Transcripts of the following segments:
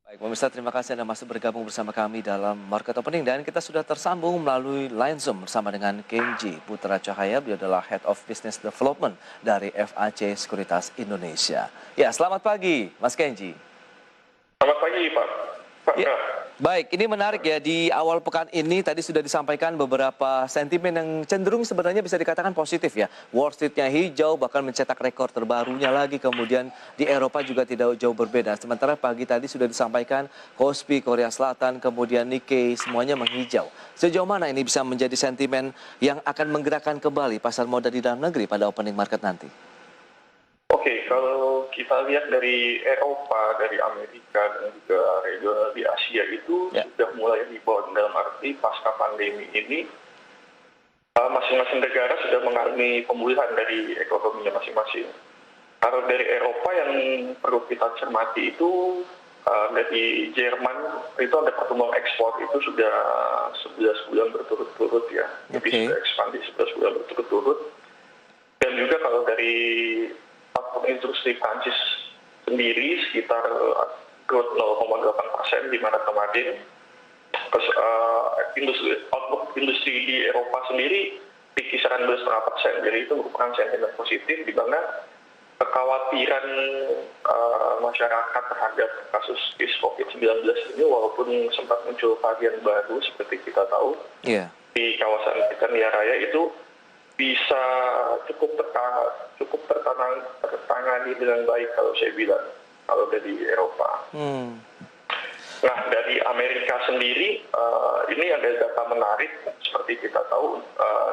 Baik, pemirsa, terima kasih Anda masih bergabung bersama kami dalam Market Opening dan kita sudah tersambung melalui line Zoom bersama dengan Kenji Putra Cahaya. Beliau adalah Head of Business Development dari FAC Sekuritas Indonesia. Ya, selamat pagi Mas Kenji. Selamat pagi, Pak. Ya, baik, ini menarik ya, di awal pekan ini tadi sudah disampaikan beberapa sentimen yang cenderung sebenarnya bisa dikatakan positif ya. Wall Street-nya hijau, bahkan mencetak rekor terbarunya lagi, kemudian di Eropa juga tidak jauh berbeda. Sementara pagi tadi sudah disampaikan Kospi, Korea Selatan, kemudian Nikkei, semuanya menghijau. Sejauh mana ini bisa menjadi sentimen yang akan menggerakkan kembali pasar modal di dalam negeri pada opening market nanti? Oke, kalau kita lihat dari Eropa, dari Amerika, dan juga regional di Asia itu Ya. sudah mulai rebound dalam arti pasca pandemi ini, masing-masing negara sudah mengalami pemulihan dari ekonominya masing-masing. Kalau dari Eropa yang perlu kita cermati itu, dari Jerman itu ada pertumbuhan ekspor itu sudah 11 bulan berturut-turut ya. Jadi Oke. sudah ekspansi 11 bulan berturut-turut. Dan juga kalau dari faktor industri Prancis sendiri sekitar growth 0,8% di mana kemarin. Terus output industri di Eropa sendiri di kisaran 2,5%. Jadi itu merupakan sentimen positif di mana kekhawatiran masyarakat terhadap kasus COVID-19 ini walaupun sempat muncul varian baru seperti kita tahu Iya. di kawasan Britania Raya itu bisa cukup tertangani dengan baik kalau saya bilang, kalau dari Eropa. Nah, dari Amerika sendiri, ini ada data menarik, seperti kita tahu,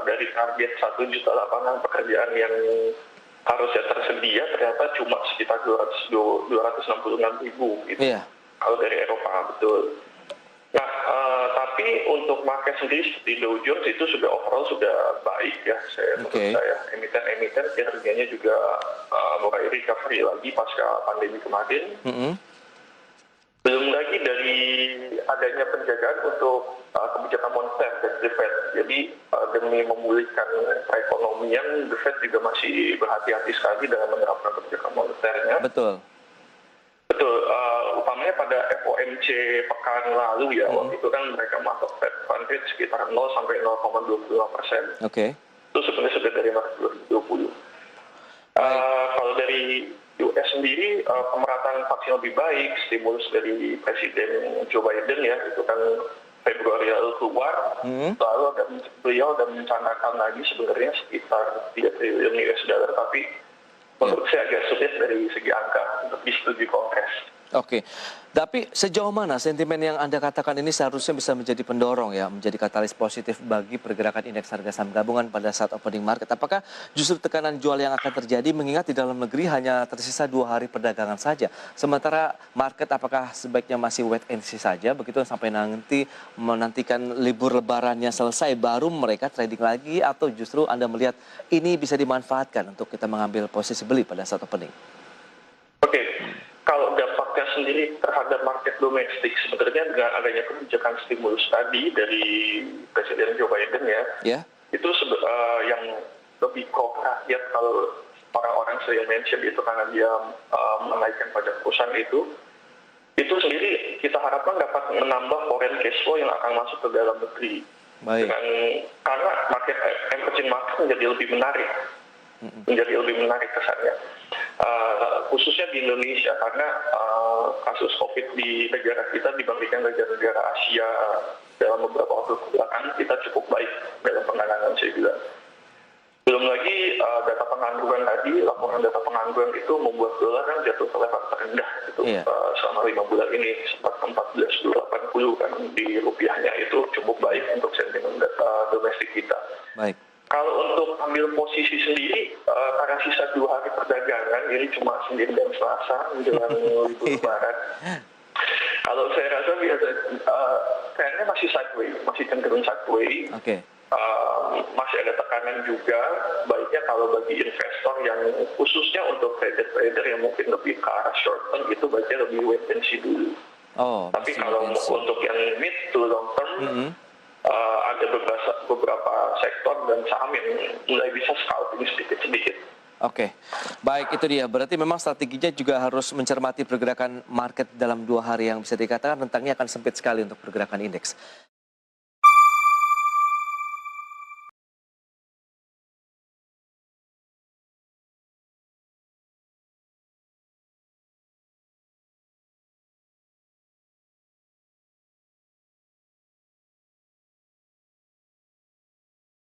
dari target 1 juta lapangan pekerjaan yang harusnya tersedia, ternyata cuma sekitar 266 ribu, gitu. Iya. Kalau dari Eropa, betul. Nah, tapi untuk market sendiri seperti Dow Jones itu sudah overall sudah baik ya, menurut saya. Emiten-emiten harganya juga mulai recovery lagi pasca pandemi kemarin. Belum lagi dari adanya penjagaan untuk kebijakan moneter dari The Fed. Jadi demi memulihkan perekonomian, The Fed juga masih berhati-hati sekali dalam menerapkan kebijakan moneternya. Betul. Betul, utamanya pada FOMC pekan lalu ya, waktu itu kan mereka masuk Fed Fund Rate sekitar 0 sampai 0,25%. Oke. Itu sebenarnya sudah dari Maret 2020. Kalau dari US sendiri, pemerataan vaksin lebih baik, stimulus dari Presiden Joe Biden ya, itu kan Februari lalu keluar, lalu beliau dan mencanangkan lagi sebenarnya sekitar 3 triliun US dollar, tapi menurut saya agak sulit dari segi angka untuk disetujui Kongres. Oke, tapi sejauh mana sentimen yang Anda katakan ini seharusnya bisa menjadi pendorong ya, menjadi katalis positif bagi pergerakan indeks harga saham gabungan pada saat opening market? Apakah justru tekanan jual yang akan terjadi mengingat di dalam negeri hanya tersisa 2 hari perdagangan saja? Sementara market apakah sebaiknya masih wait and see saja begitu sampai nanti menantikan libur lebarannya selesai baru mereka trading lagi, atau justru Anda melihat ini bisa dimanfaatkan untuk kita mengambil posisi beli pada saat opening? Oke, kalau dampaknya sendiri terhadap market domestik sebenarnya dengan adanya kebijakan stimulus tadi dari Presiden Joe Biden ya, itu yang lebih pro rakyat kalau orang-orang sering mention itu karena dia menaikkan pajak perusahaan itu sendiri kita harapkan dapat menambah foreign cash flow yang akan masuk ke dalam negeri. Baik. Karena emerging market menjadi lebih menarik kesannya. Khususnya di Indonesia karena kasus COVID di negara kita dibandingkan negara-negara Asia dalam beberapa waktu kebelakang kita cukup baik dalam penanganan saya bilang. Belum lagi data pengangguran tadi, laporan data pengangguran itu membuat dolar kan jatuh ke level terendah itu selama 5 bulan ini, sempat 14,80 kan di rupiahnya, itu cukup baik untuk sentimen data domestik kita. Baik. Kalau untuk ambil posisi sendiri, karena sisa 2 hari perdagangan, ini cuma Senin dan Selasa menjelang libur Lebaran. Kalau saya rasa kayaknya masih sideways, masih cenderung sideways. Oke. Masih ada tekanan juga, baiknya kalau bagi investor yang khususnya untuk trader-trader yang mungkin lebih ke arah short term, itu baiknya lebih wait and see dulu. Tapi kalau untuk yang mid to long term, ada beberapa sektor dan saham yang mulai bisa scalping sedikit-sedikit. Oke, baik itu dia. Berarti memang strateginya juga harus mencermati pergerakan market dalam 2 hari yang bisa dikatakan rentangnya akan sempit sekali untuk pergerakan indeks.